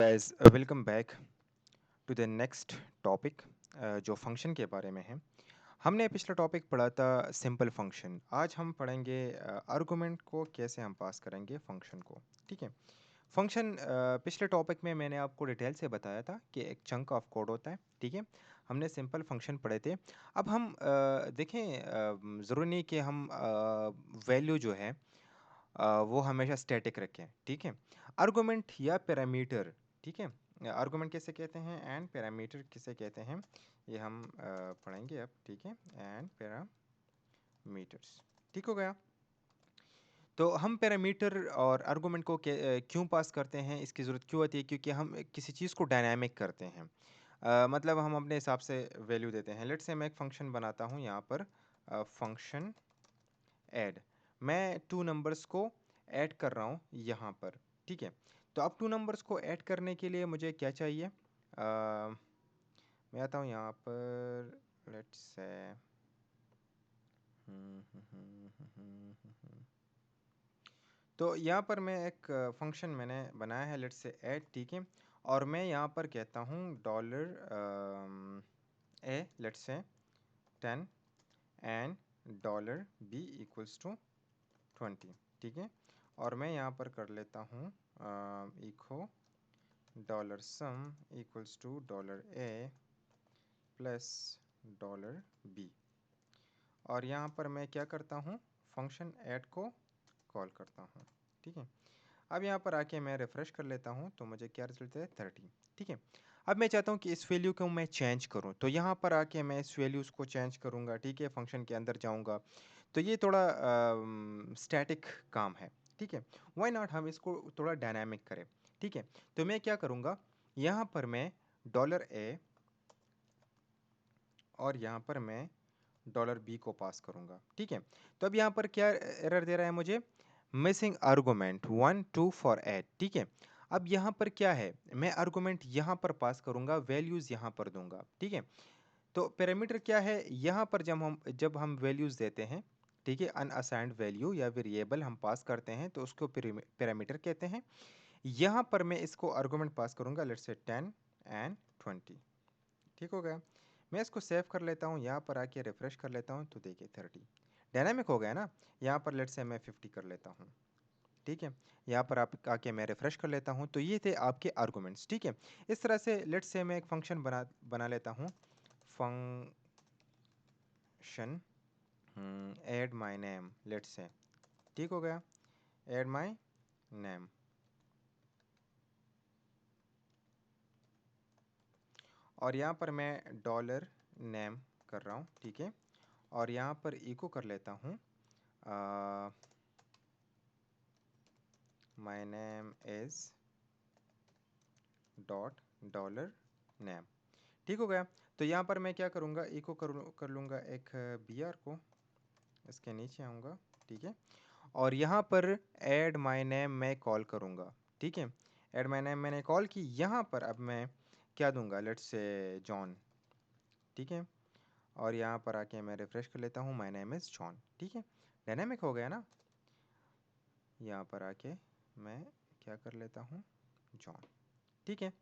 Guys welcome back to the next topic जो function के बारे में है। हमने पिछला टॉपिक पढ़ा था सिंपल फंक्शन। आज हम पढ़ेंगे आर्गुमेंट को कैसे हम पास करेंगे फंक्शन को। ठीक है। फंक्शन पिछले टॉपिक में मैंने आपको डिटेल से बताया था कि एक चंक ऑफ कोड होता है। ठीक है। हमने सिंपल फंक्शन पढ़े थे। अब हम देखें, ज़रूरी नहीं कि हम वैल्यू जो है वो हमेशा स्टैटिक रखें। ठीक है। आर्गुमेंट या पैरामीटर। ठीक है। आर्गुमेंट किसे कहते हैं एंड पैरामीटर किसे कहते हैं, ये हम पढ़ेंगे अब। ठीक है। And parameters. ठीक हो गया। तो हम पैरामीटर और आर्गुमेंट को क्यों पास करते हैं, इसकी ज़रूरत क्यों होती है? क्योंकि हम किसी चीज़ को डायनामिक करते हैं। मतलब हम अपने हिसाब से वैल्यू देते हैं। लेट्स से मैं एक फंक्शन बनाता हूँ यहाँ पर, फंक्शन ऐड। मैं टू नंबर्स को ऐड कर रहा हूँ यहाँ पर। ठीक है। तो अब टू नंबर्स को ऐड करने के लिए मुझे क्या चाहिए? मैं आता हूँ यहाँ पर। लेट्स से तो यहाँ पर मैं एक फंक्शन मैंने बनाया है, लेट्स से ऐड। ठीक है। और मैं यहाँ पर कहता हूँ dollar A, let's say 10 and dollar B equals to 20। ठीक है। और मैं यहाँ पर कर लेता हूँ echo dollar sum equals to dollar A plus dollar B. और यहाँ पर मैं क्या करता हूँ, फंक्शन ऐड को कॉल करता हूँ। ठीक है। अब यहाँ पर आके मैं रिफ़्रेश कर लेता हूँ तो मुझे क्या रिजल्ट है, 30। ठीक है। अब मैं चाहता हूँ कि इस वैल्यू को मैं चेंज करूँ, तो यहाँ पर आके मैं इस वैल्यूज़ को चेंज करूँगा। ठीक है। फंक्शन के अंदर जाऊँगा तो ये थोड़ा स्टैटिक काम है। ठीक है। वाई नॉट हम इसको थोड़ा डायनामिक करें। ठीक है। तो मैं क्या करूँगा, यहाँ पर मैं डॉलर ए और यहाँ पर मैं डॉलर बी को पास करूँगा। ठीक है। तो अब यहाँ पर क्या एरर दे रहा है मुझे, मिसिंग आर्गुमेंट 1 2 फॉर 8। ठीक है। अब यहाँ पर क्या है, मैं आर्गुमेंट यहाँ पर पास करूँगा, वैल्यूज़ यहाँ पर दूंगा। ठीक है। तो पैरामीटर क्या है, यहाँ पर जब हम वैल्यूज़ देते हैं, ठीक है, अनअसाइंड वैल्यू या वेरिएबल हम पास करते हैं तो उसको पैरामीटर कहते हैं। यहाँ पर मैं इसको आर्गुमेंट पास करूँगा, लेट्स से 10 एंड 20। ठीक हो गया। मैं इसको सेव कर लेता हूँ, यहाँ पर आके रिफ्रेश कर लेता हूँ तो देखिए 30 डायनामिक हो गया ना। यहाँ पर लेट्स से मैं 50 कर लेता हूँ। ठीक है। यहाँ पर आप आके मैं रिफ्रेश कर लेता हूँ तो ये थे आपके आर्गुमेंट्स। ठीक है। इस तरह से लेट्स से मैं एक फंक्शन बना बना लेता हूँ, function add my name, let's say. ठीक हो गया। Add my name. और यहाँ पर मैं डॉलर नेम कर रहा हूँ। ठीक है। और यहाँ पर इको कर लेता हूँ my name is dot dollar name. ठीक हो गया। तो यहाँ पर मैं क्या करूँगा, इको कर लूँगा एक बी आर को, इसके नीचे आऊँगा। ठीक है। और यहाँ पर ऐड माय नेम मैं कॉल करूँगा। ठीक है। ऐड माय नेम मैंने कॉल की, यहाँ पर अब मैं क्या दूंगा, लेट्स से जॉन। ठीक है। और यहाँ पर आके मैं रिफ्रेश कर लेता हूँ, माय नेम इज़ जॉन। ठीक है। डायनामिक हो गया ना। यहाँ पर आके मैं क्या कर लेता हूँ, जॉन। ठीक है।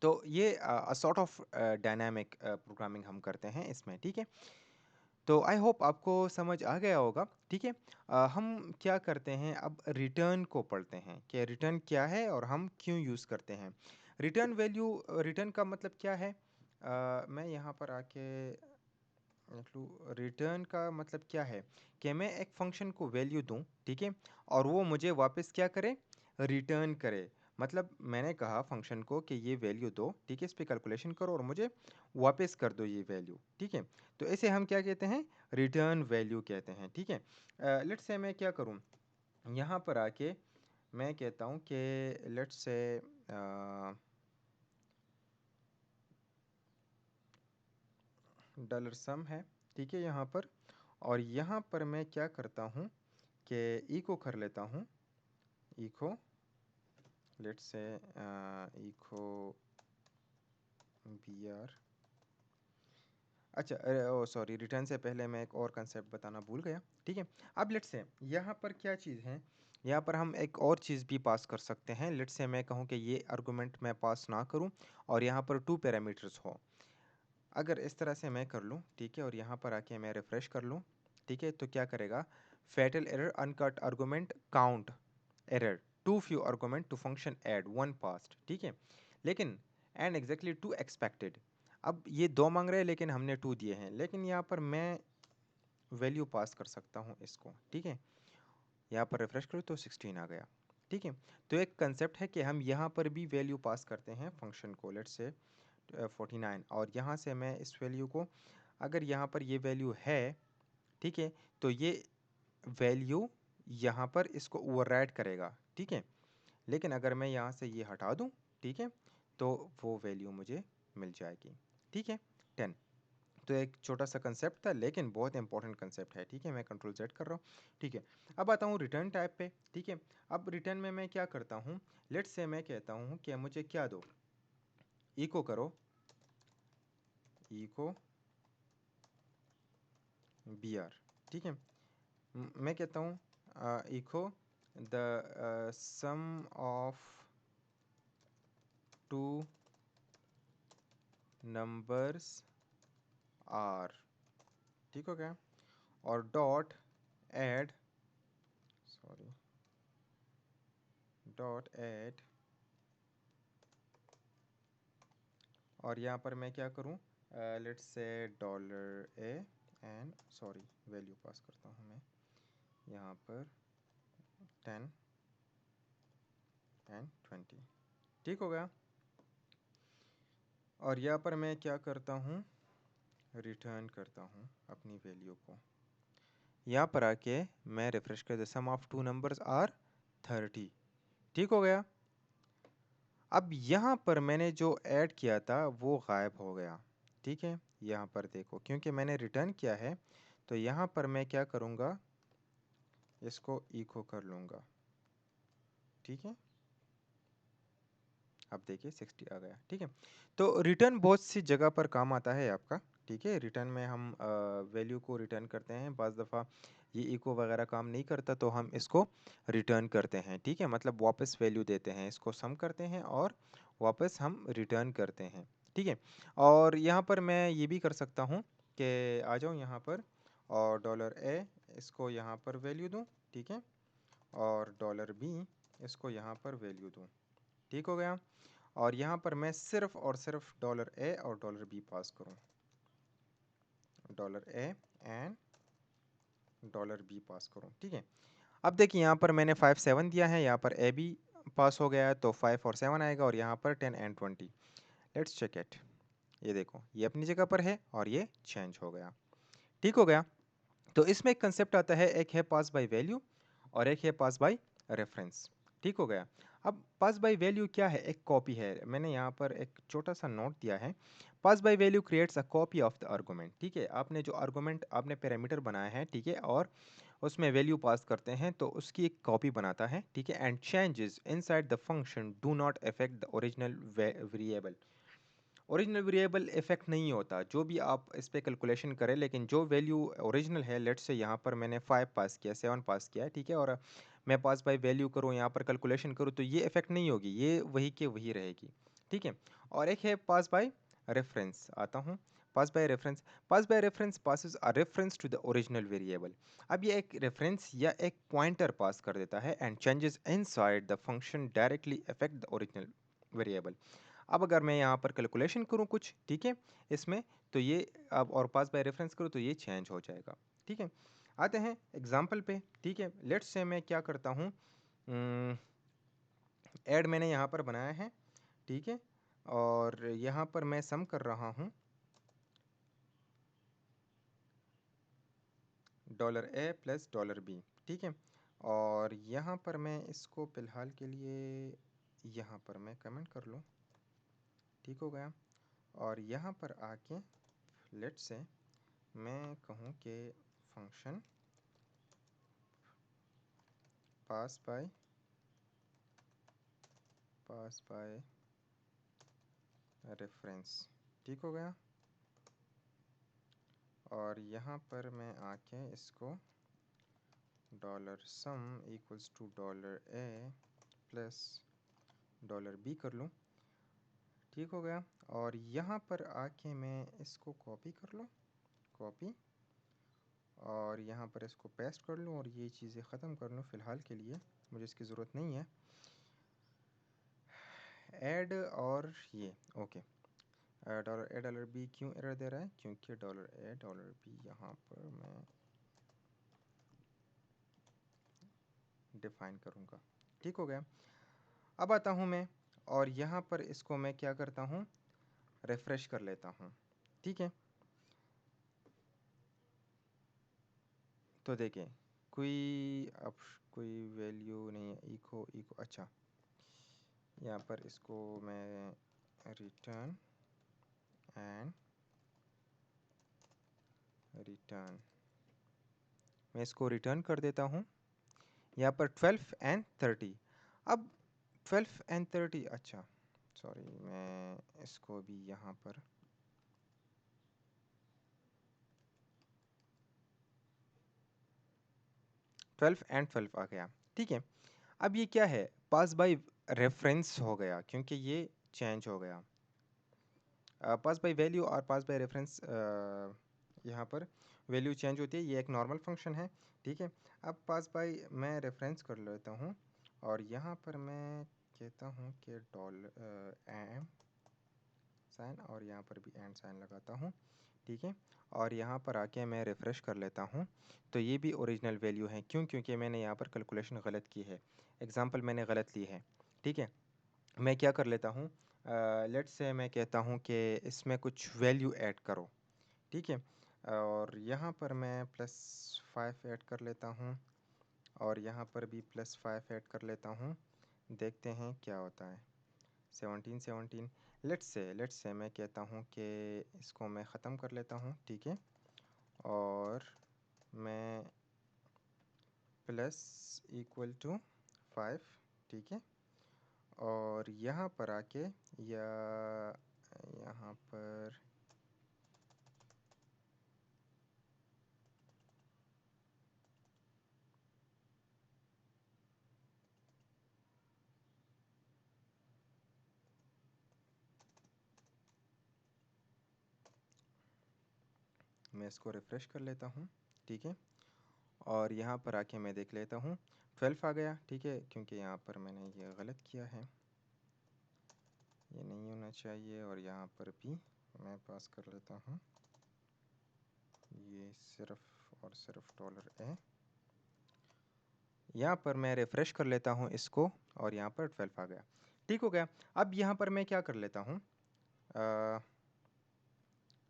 तो ये सॉर्ट ऑफ डायनामिक प्रोग्रामिंग हम करते हैं इसमें। ठीक है। तो आई होप आपको समझ आ गया होगा। ठीक है। हम क्या करते हैं, अब रिटर्न को पढ़ते हैं कि रिटर्न क्या है और हम क्यों यूज़ करते हैं। रिटर्न वैल्यू, रिटर्न का मतलब क्या है, मैं यहाँ पर आके लिख लूँ। रिटर्न का मतलब क्या है कि मैं एक फंक्शन को वैल्यू दूँ। ठीक है। और वो मुझे वापस क्या करे, रिटर्न करे। मतलब मैंने कहा फंक्शन को कि ये वैल्यू दो, ठीक है, इस पे कैलकुलेशन करो और मुझे वापस कर दो ये वैल्यू। ठीक है। तो इसे हम क्या कहते हैं, रिटर्न वैल्यू कहते हैं। ठीक है। लेट्स से मैं क्या करूँ, यहाँ पर आके मैं कहता हूँ कि लेट्स से डॉलर सम है। ठीक है। यहाँ पर, और यहाँ पर मैं क्या करता हूँ कि इको कर लेता हूँ, echo let's say echo B R. अच्छा, ओ सॉरी, रिटर्न से पहले मैं एक और कंसेप्ट बताना भूल गया। ठीक है। अब लेट्स से यहाँ पर क्या चीज़ है, यहाँ पर हम एक और चीज़ भी पास कर सकते हैं। लेट्स से मैं कहूँ कि ये आर्गुमेंट मैं पास ना करूँ और यहाँ पर 2 पैरामीटर्स हो। अगर इस तरह से मैं कर लूँ, ठीक है, और यहाँ पर आके मैं रिफ्रेश कर लूँ, ठीक है, तो क्या करेगा, fatal error uncaught argument count error too few argument to function add one passed, ठीक है, लेकिन एंड एग्जैक्टली टू एक्सपेक्टेड। अब ये 2 मांग रहे हैं लेकिन हमने 2 दिए हैं, लेकिन यहाँ पर मैं वैल्यू पास कर सकता हूँ इसको, ठीक है। यहाँ पर रिफ्रेश करो तो 16 आ गया, ठीक है। तो एक कंसेप्ट है कि हम यहाँ पर भी वैल्यू पास करते हैं फंक्शन को, लेट्स से 49, और यहाँ से मैं इस वैल्यू को, अगर यहाँ पर ये वैल्यू है, ठीक है, तो ये वैल्यू यहाँ पर इसको ओवरराइड करेगा, ठीक है। लेकिन अगर मैं यहाँ से ये हटा दूँ, ठीक है, तो वो वैल्यू मुझे मिल जाएगी, ठीक है, 10। तो एक छोटा सा कंसेप्ट था लेकिन बहुत इंपॉर्टेंट कंसेप्ट है, ठीक है। मैं कंट्रोल Z कर रहा हूँ, ठीक है। अब आता हूँ रिटर्न टाइप पे, ठीक है। अब रिटर्न में मैं क्या करता हूँ, लेट्स से मैं कहता हूँ कि मुझे क्या दो, इको करो, इको BR, ठीक है। मैं कहता हूँ echo the sum of two numbers are, ठीक हो गया, और dot add, sorry, dot add, और यहाँ पर मैं क्या करूँ, let's say $a and sorry value pass करता हूँ मैं यहाँ पर 10 एंड 20, ठीक हो गया। और यहाँ पर मैं क्या करता हूँ, रिटर्न करता हूँ अपनी वैल्यू को। यहाँ पर आके मैं रिफ्रेश कर, the sum of two numbers are 30, ठीक हो गया। अब यहाँ पर मैंने जो ऐड किया था वो गायब हो गया, ठीक है। यहाँ पर देखो, क्योंकि मैंने रिटर्न किया है, तो यहाँ पर मैं क्या करूँगा, इसको इको कर लूँगा, ठीक है। अब देखिए 60 आ गया, ठीक है। तो रिटर्न बहुत सी जगह पर काम आता है आपका, ठीक है। रिटर्न में हम वैल्यू को रिटर्न करते हैं, बाज़ दफ़ा ये इको वगैरह काम नहीं करता तो हम इसको रिटर्न करते हैं, ठीक है, मतलब वापस वैल्यू देते हैं, इसको सम करते हैं और वापस हम रिटर्न करते हैं, ठीक है। और यहाँ पर मैं ये भी कर सकता हूँ कि आ जाऊँ यहाँ पर और $a इसको यहाँ पर वैल्यू दूँ, ठीक है, और $b इसको यहाँ पर वैल्यू दूँ, ठीक हो गया। और यहाँ पर मैं सिर्फ और सिर्फ $a और $b पास करूँ, $a एंड $b पास करूँ, ठीक है। अब देखिए यहाँ पर मैंने 5 7 दिया है, यहाँ पर a भी पास हो गया है, तो 5 और 7 आएगा, और यहाँ पर 10 एंड 20। लेट्स चेक इट, ये देखो ये अपनी जगह पर है और ये चेंज हो गया, ठीक हो गया। तो इसमें एक कंसेप्ट आता है, एक है पास बाय वैल्यू और एक है पास बाय रेफरेंस, ठीक हो गया। अब पास बाय वैल्यू क्या है, एक कॉपी है। मैंने यहाँ पर एक छोटा सा नोट दिया है, pass by value creates a copy of the argument, ठीक है। आपने जो आर्गुमेंट आपने पैरामीटर बनाया है, ठीक है, और उसमें वैल्यू पास करते हैं तो उसकी एक कॉपी बनाता है, ठीक है। And changes inside the function do not affect the original variable. Original variable effect नहीं होता, जो भी आप इस पे कैलकुलेशन करें, लेकिन जो वैल्यू ओरिजिनल है, लेट्स से यहाँ पर मैंने 5 पास किया, 7 पास किया, ठीक है, और मैं पास बाय वैल्यू करूँ, यहाँ पर कैलकुलेशन करूँ, तो ये इफेक्ट नहीं होगी, ये वही के वही रहेगी, ठीक है। और एक है पास बाय रेफरेंस, आता हूँ pass by reference. Pass by reference passes a reference to the original variable. अब ये एक रेफरेंस या एक पॉइंटर पास कर देता है, and changes inside the function directly affect the original variable. अब अगर मैं यहाँ पर कैलकुलेशन करूँ कुछ, ठीक है, इसमें, तो ये अब और पास बाय रेफरेंस करूँ तो ये चेंज हो जाएगा, ठीक है। आते हैं एग्जाम्पल पे, ठीक है। लेट्स से मैं क्या करता हूँ, ऐड मैंने यहाँ पर बनाया है, ठीक है, और यहाँ पर मैं सम कर रहा हूँ $a प्लस $b, ठीक है। और यहाँ पर मैं इसको फ़िलहाल के लिए यहाँ पर मैं कमेंट कर लूँ, ठीक हो गया। और यहाँ पर आके लेट्स से मैं कहूँ कि फंक्शन पास बाय रेफरेंस, ठीक हो गया। और यहाँ पर मैं आके इसको dollar sum equals to dollar A plus dollar B कर लूँ, ठीक हो गया। और यहाँ पर आके मैं इसको कॉपी कर लूँ, कॉपी, और यहाँ पर इसको पेस्ट कर लूँ और ये चीज़ें ख़त्म कर लूँ फ़िलहाल के लिए, मुझे इसकी ज़रूरत नहीं है। ऐड और ये okay, dollar A dollar B क्यों एरर दे रहा है, क्योंकि डॉलर ए डॉलर बी यहाँ पर मैं डिफाइन करूँगा, ठीक हो गया। अब आता हूँ मैं और यहाँ पर इसको मैं क्या करता हूँ, रिफ्रेश कर लेता हूँ, ठीक है। तो देखें कोई वैल्यू नहीं है, इको इको, अच्छा यहाँ पर इसको मैं रिटर्न एंड रिटर्न, मैं इसको रिटर्न कर देता हूँ यहाँ पर 12 एंड 30। अब 12 एंड 30, अच्छा सॉरी, मैं इसको भी यहाँ पर 12 एंड 12 आ गया, ठीक है। अब ये क्या है, पास बाय रेफरेंस हो गया क्योंकि ये चेंज हो गया। पास बाय वैल्यू और पास बाय रेफरेंस, यहाँ पर वैल्यू चेंज होती है, ये एक नॉर्मल फंक्शन है, ठीक है। अब पास बाय मैं रेफरेंस कर लेता हूँ और यहाँ पर मैं कहता हूँ कि डॉलर एम साइन और यहाँ पर भी एंड साइन लगाता हूँ, ठीक है। और यहाँ पर आके मैं रिफ़्रेश कर लेता हूँ तो ये भी ओरिजिनल वैल्यू है, क्यों, क्योंकि मैंने यहाँ पर कैलकुलेशन गलत की है, एग्जांपल मैंने गलत ली है, ठीक है। मैं क्या कर लेता हूँ, लेट्स से मैं कहता हूँ कि इसमें कुछ वैल्यू ऐड करो, ठीक है। और यहाँ पर मैं +5 ऐड कर लेता हूँ और यहाँ पर भी +5 ऐड कर लेता हूँ, देखते हैं क्या होता है। 17 लेट्स से मैं कहता हूँ कि इसको मैं ख़त्म कर लेता हूँ, ठीक है। और मैं प्लस इक्वल टू 5, ठीक है। और यहाँ पर आके या यहाँ पर मैं इसको रिफ़्रेश कर लेता हूँ, ठीक है। और यहाँ पर आके मैं देख लेता हूँ 12 आ गया, ठीक है, क्योंकि यहाँ पर मैंने ये गलत किया है, ये नहीं होना चाहिए। और यहाँ पर भी मैं पास कर लेता हूँ ये सिर्फ और सिर्फ डॉलर ए, यहाँ पर मैं रिफ़्रेश कर लेता हूँ इसको और यहाँ पर 12 आ गया, ठीक हो गया। अब यहाँ पर मैं क्या कर लेता हूँ,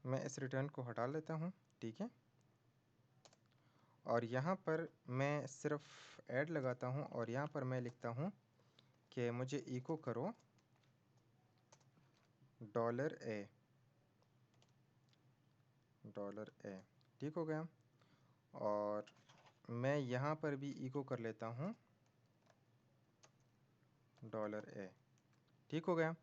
मैं इस रिटर्न को हटा लेता हूँ, ठीक है। और यहाँ पर मैं सिर्फ ऐड लगाता हूँ और यहाँ पर मैं लिखता हूँ कि मुझे इको करो डॉलर ए, डॉलर ए, ठीक हो गया। और मैं यहाँ पर भी इको कर लेता हूँ डॉलर ए, ठीक हो गया।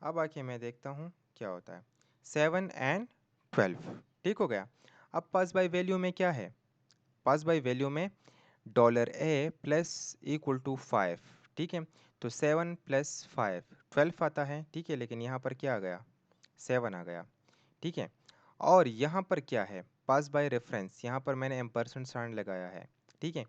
अब आके मैं देखता हूँ क्या होता है, 7 एंड 12, ठीक हो गया। अब पास बाय वैल्यू में क्या है, पास बाय वैल्यू में dollar A plus equal to 5, ठीक है। तो 7 + 5 12 आता है, ठीक है, लेकिन यहाँ पर क्या आ गया, 7 आ गया, ठीक है। और यहाँ पर क्या है, पास बाय रेफरेंस, यहाँ पर मैंने एम्परसेंड साइन लगाया है, ठीक है।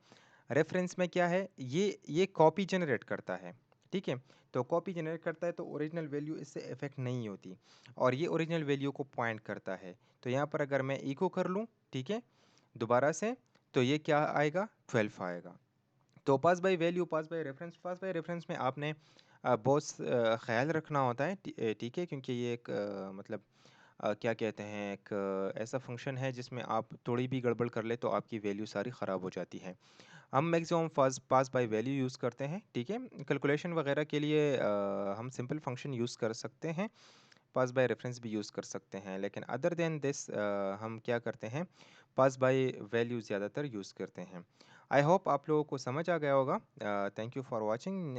रेफरेंस में क्या है, ये कॉपी जनरेट करता है, ठीक है। तो कॉपी जनरेट करता है तो ओरिजिनल वैल्यू इससे इफेक्ट नहीं होती और ये ओरिजिनल वैल्यू को पॉइंट करता है। तो यहाँ पर अगर मैं इको कर लूँ, ठीक है, दोबारा से, तो ये क्या आएगा, 12 आएगा। तो पास बाय रेफरेंस में आपने बहुत ख्याल रखना होता है, ठीक है, क्योंकि ये एक मतलब क्या कहते हैं, एक ऐसा फंक्शन है जिसमें आप थोड़ी भी गड़बड़ कर ले तो आपकी वैल्यू सारी ख़राब हो जाती है। हम maximum pass by value use करते हैं, ठीक है। कैलकुलेशन वगैरह के लिए हम सिंपल फंक्शन यूज़ कर सकते हैं, पास बाय रेफरेंस भी यूज़ कर सकते हैं, लेकिन अदर देन दिस हम क्या करते हैं, पास बाय वैल्यू ज़्यादातर यूज़ करते हैं। आई होप आप लोगों को समझ आ गया होगा। Thank you for watching.